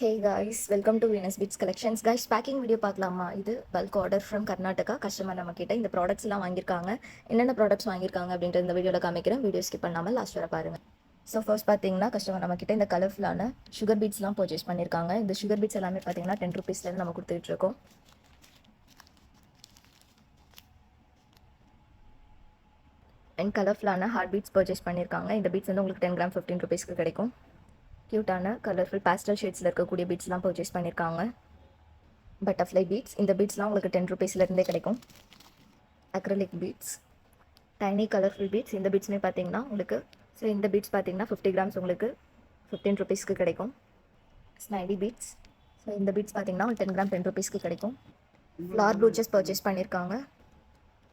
Hey guys, welcome to Venus Beats Collections. Guys, packing video பார்க்கலாமா? இது bulk order from Karnataka. Customer நம்ம கிட்ட இந்த ப்ராடக்ட்ஸ் எல்லாம் வாங்கியிருக்காங்க. என்னென்ன ப்ராடக்ட்ஸ் வாங்கியிருக்காங்க அப்படின்ற இந்த வீடியோவில் காமிக்கிறேன். வீடியோ ஸ்கிப் பண்ணாமல் லாஸ்ட் வரை பாருங்க. ஸோ ஃபர்ஸ்ட் பார்த்தீங்கன்னா கஸ்டமர் நம்ம கிட்ட இந்த கலர்ஃபுல்லான சுகர் பீட்ஸ்லாம் பர்ச்சேஸ் பண்ணியிருக்காங்க. இந்த சுகர் பீட்ஸ் எல்லாமே பார்த்தீங்கன்னா 10 rupeesலேருந்து நம்ம கொடுத்துட்டு இருக்கோம். அண்ட் கலர்ஃபுல்லான ஹார்ட் பீட்ஸ் பர்ச்சேஸ் பண்ணியிருக்காங்க. இந்த பீட்ஸ் வந்து உங்களுக்கு 10 கிராம் 15 rupeesக்கு கிடைக்கும். க்யூட்டான கலர்ஃபுல் பேஸ்டல் ஷேட்ஸில் இருக்கக்கூடிய பீட்ஸ்லாம் பர்ச்சேஸ் பண்ணியிருக்காங்க. பட்டர்ஃப்ளை பீட்ஸ், இந்த பீட்ஸ்லாம் உங்களுக்கு 10 rupeesலேருந்தே கிடைக்கும். Acrylic beads, tiny colourful beads, இந்த பீட்ஸுமே பார்த்தீங்கன்னா உங்களுக்கு இந்த பீட்ஸ் பார்த்தீங்கன்னா 50 கிராம்ஸ் உங்களுக்கு 15 rupeesக்கு கிடைக்கும். ஸ்மைலி பீட்ஸ், இந்த பீட்ஸ் பார்த்தீங்கன்னா 10 கிராம் 10 rupeesக்கு கிடைக்கும். ஃப்ளார் ப்ரூச்சஸ் பர்ச்சேஸ் பண்ணியிருக்காங்க.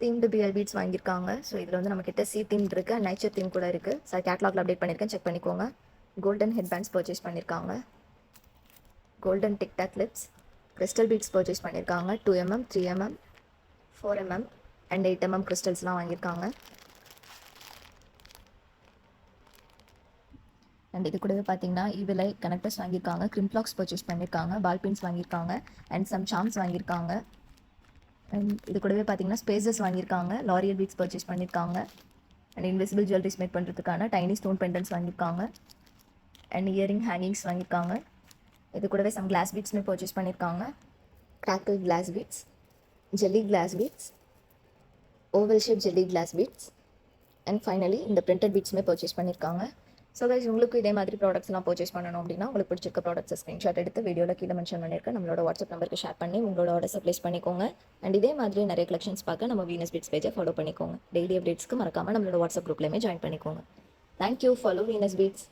தீம்டு பிஎல் பீட்ஸ் வாங்கியிருக்காங்க. இதில் வந்து நம்மக்கிட்ட சி தீம் இருக்குது, நேச்சர் தீம் கூட இருக்குது. கேட்லாகில் அப்டேட் பண்ணியிருக்கேன், செக் பண்ணிக்கோங்க. கோல்டன் ஹெட் பேண்ட்ஸ் பர்ச்சேஸ் பண்ணியிருக்காங்க. Golden TikTok clips, crystal beads purchase பண்ணியிருக்காங்க. 2mm, 3mm, 4mm and 8mm கிறிஸ்டல்ஸ்லாம் வாங்கியிருக்காங்க. அண்ட் இது கூடவே பார்த்தீங்கன்னா ஈவிலை கனெக்டர்ஸ் வாங்கியிருக்காங்க. கிரிம்ப்ளாக்ஸ் பர்ச்சேஸ் பண்ணியிருக்காங்க. பால் பின்ஸ் வாங்கியிருக்காங்க. அண்ட் சம் சாம்ஸ் வாங்கியிருக்காங்க. அண்ட் இது கூடவே பார்த்தீங்கன்னா ஸ்பேசஸ் வாங்கியிருக்காங்க. லாரியல் பீட்ஸ் பர்ச்சேஸ் பண்ணியிருக்காங்க. அண்ட் இன்விசிபிள் ஜுவல்லரிஸ் மேக் பண்ணுறதுக்கான டைனி ஸ்டோன் பெண்டன்ஸ் வாங்கியிருக்காங்க. அண்ட் இயரிங் ஹேங்கிங்ஸ் வாங்கியிருக்காங்க. இது கூடவே சம் கிளாஸ் பீட்ஸுமே பர்ச்சேஸ் பண்ணியிருக்காங்க. Crackle glass beads, jelly glass beads, oval shape jelly glass beads and finally இந்த பிரிண்டட் பீட்ஸுமே பர்ச்சேஸ் பண்ணியிருக்காங்க. ஸோ கைஸ், உங்களுக்கு இதே மாதிரி ப்ராடக்ட்ஸ்லாம் பர்ச்சேஸ் பண்ணணும் அப்படின்னா உங்களுக்கு பிடிச்சிருக்க ப்ராடக்ட்ஸை ஸ்க்ரீன்ஷாட் எடுத்து வீடியோவில் கீழே மென்ஷன் பண்ணியிருக்கேன். நம்மளோட வாட்ஸ்அப் நம்பருக்கு ஷேர் பண்ணி உங்களோட ஆர்டர்ஸை ப்ளேஸ் பண்ணிக்கோங்க. அண்ட் இதே மாதிரி நிறைய கலெக்ஷன்ஸ் பார்க்க நம்ம வீனஸ் பீட்ஸ் பேஜை ஃபாலோ பண்ணிக்கோங்க. டெய்லி அப்டேட்ஸ்க்கு மறக்காமல் நம்மளோட வாட்ஸ்அப் குரூப்லேயுமே ஜாயின் பண்ணிக்கோங்க. தேங்க்யூ. Follow Venus beads.